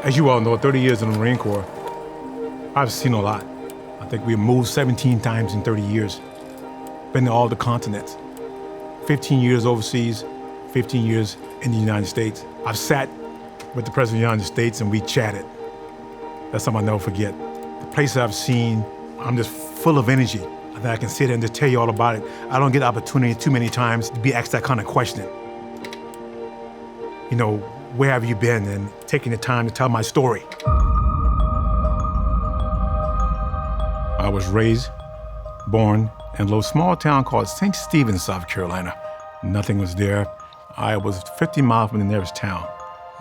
As you all know, 30 years in the Marine Corps, I've seen a lot. I think we moved 17 times in 30 years. Been to all the continents. 15 years overseas, 15 years in the United States. I've sat with the President of the United States and we chatted. That's something I'll never forget. The places I've seen, I'm just full of energy. I think I can sit there and just tell you all about it. I don't get the opportunity too many times to be asked that kind of question. You know, where have you been? And taking the time to tell my story. I was raised, born in a little small town called St. Stephen, South Carolina. Nothing was there. I was 50 miles from the nearest town.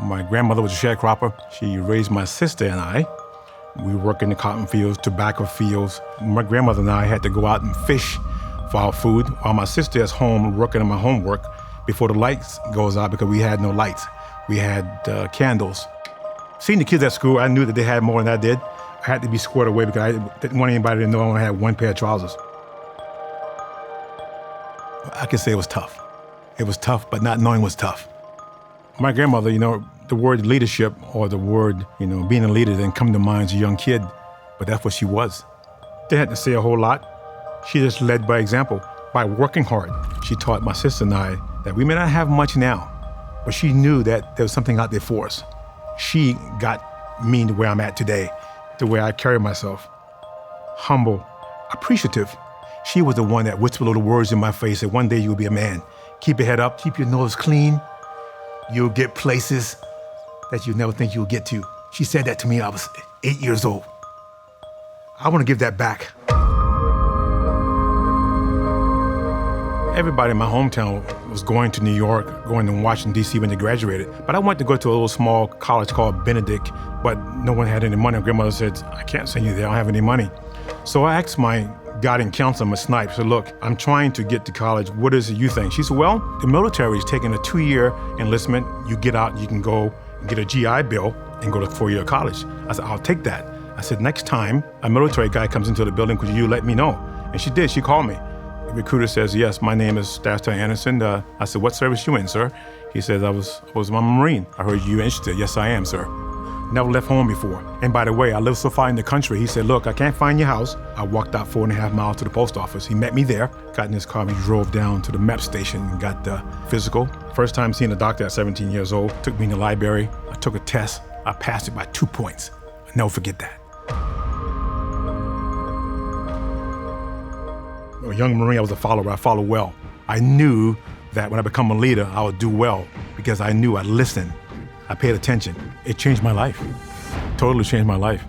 My grandmother was a sharecropper. She raised my sister and I. We worked in the cotton fields, tobacco fields. My grandmother and I had to go out and fish for our food while my sister is home working on my homework before the lights goes out because we had no lights. We had candles. Seeing the kids at school, I knew that they had more than I did. I had to be squared away because I didn't want anybody to know I only had one pair of trousers. I can say it was tough. It was tough, but not knowing was tough. My grandmother, you know, the word leadership or the word, you know, being a leader didn't come to mind as a young kid, but that's what she was. Didn't have to say a whole lot. She just led by example, by working hard. She taught my sister and I that we may not have much now, but she knew that there was something out there for us. She got me to where I'm at today, the way I carry myself. Humble, appreciative. She was the one that whispered little words in my face that one day you'll be a man. Keep your head up, keep your nose clean. You'll get places that you never think you'll get to. She said that to me when I was 8 years old. I want to give that back. Everybody in my hometown was going to New York, going to Washington, D.C. when they graduated. But I went to go to a little small college called Benedict, but no one had any money. My grandmother said, I can't send you there, I don't have any money. So I asked my guiding counselor, Ms. Snipes, I said, look, I'm trying to get to college. What is it you think? She said, well, the military is taking a 2-year enlistment. You get out, you can go and get a GI Bill and go to 4-year college. I said, I'll take that. I said, next time a military guy comes into the building, could you let me know? And she did, she called me. The recruiter says, yes, my name is Staff Sergeant Anderson. I said, what service you in, sir? He says, I was a Marine. I heard you interested. Yes, I am, sir. Never left home before. And by the way, I live so far in the country. He said, look, I can't find your house. I walked out 4.5 miles to the post office. He met me there, got in his car, we drove down to the MEP station and got the physical. First time seeing a doctor at 17 years old. Took me in the library. I took a test. I passed it by 2 points. I'll never forget that. A young Marine, I was a follower. I followed well. I knew that when I become a leader, I would do well because I knew I'd listen. I paid attention. It changed my life. Totally changed my life.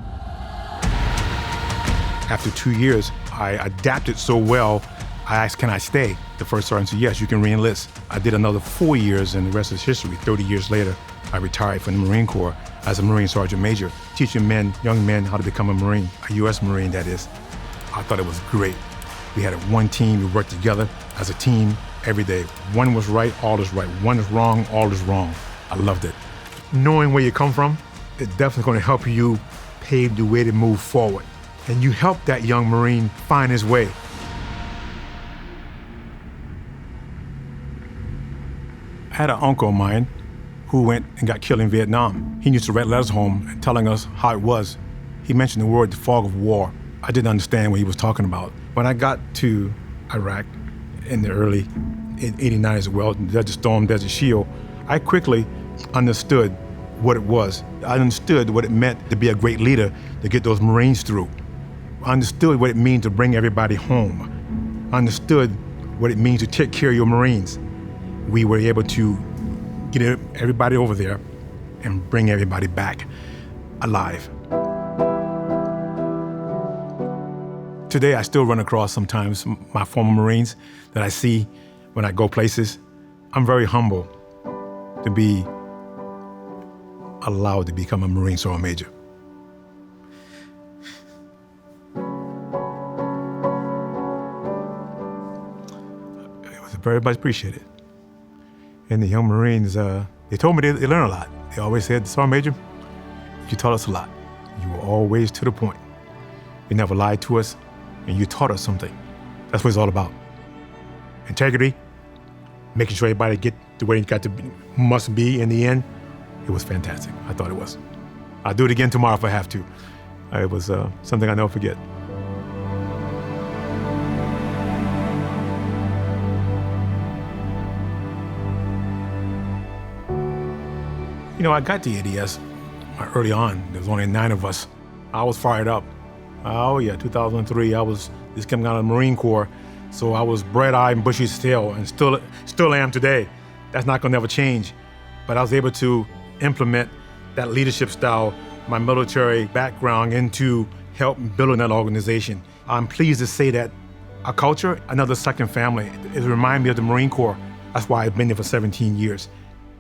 After 2 years, I adapted so well, I asked, can I stay? The first sergeant said, yes, you can re-enlist. I did another 4 years and the rest is history. 30 years later, I retired from the Marine Corps as a Marine Sergeant Major, teaching men, young men, how to become a Marine, a U.S. Marine, that is. I thought it was great. We had one team, we worked together as a team every day. One was right, all is right. One is wrong, all is wrong. I loved it. Knowing where you come from, it's definitely going to help you pave the way to move forward. And you help that young Marine find his way. I had an uncle of mine who went and got killed in Vietnam. He used to write letters home telling us how it was. He mentioned the word, the fog of war. I didn't understand what he was talking about. When I got to Iraq in the early 89 as well, Desert Storm, Desert Shield, I quickly understood what it was. I understood what it meant to be a great leader, to get those Marines through. I understood what it means to bring everybody home. I understood what it means to take care of your Marines. We were able to get everybody over there and bring everybody back alive. Today, I still run across sometimes my former Marines that I see when I go places. I'm very humble to be allowed to become a Marine Sergeant Major. It was very much appreciated. And the young Marines, they told me they learned a lot. They always said, Sergeant Major, you taught us a lot. You were always to the point. You never lied to us, and you taught us something. That's what it's all about. Integrity, making sure everybody get to where you got to be, must be in the end. It was fantastic. I thought it was. I'll do it again tomorrow if I have to. It was something I never forget. You know, I got the ADS early on. There was only 9 of us. I was fired up. Oh yeah, 2003, just coming out of the Marine Corps. So I was bright-eyed and bushy still, and still am today. That's not gonna never change. But I was able to implement that leadership style, my military background, into help building that organization. I'm pleased to say that our culture, another second family. It reminds me of the Marine Corps. That's why I've been there for 17 years.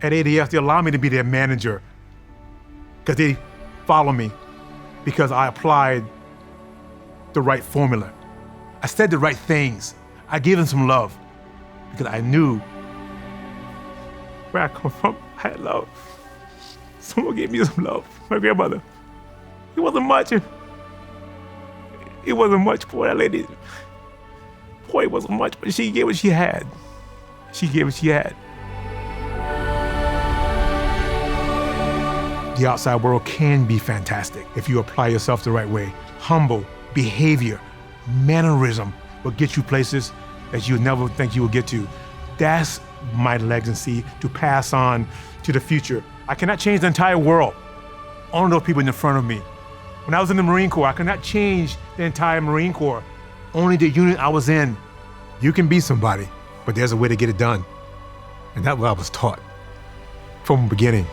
At ADS, they allow me to be their manager because they follow me because I applied the right formula. I said the right things. I gave them some love because I knew where I come from. I had love. Someone gave me some love. My grandmother. It wasn't much. It wasn't much for that lady. Boy, it wasn't much, but she gave what she had. She gave what she had. The outside world can be fantastic if you apply yourself the right way. Humble behavior, mannerism will get you places that you would never think you would get to. That's my legacy to pass on to the future. I cannot change the entire world. Only those people in front of me. When I was in the Marine Corps, I could not change the entire Marine Corps. Only the unit I was in. You can be somebody, but there's a way to get it done. And that's what I was taught from the beginning.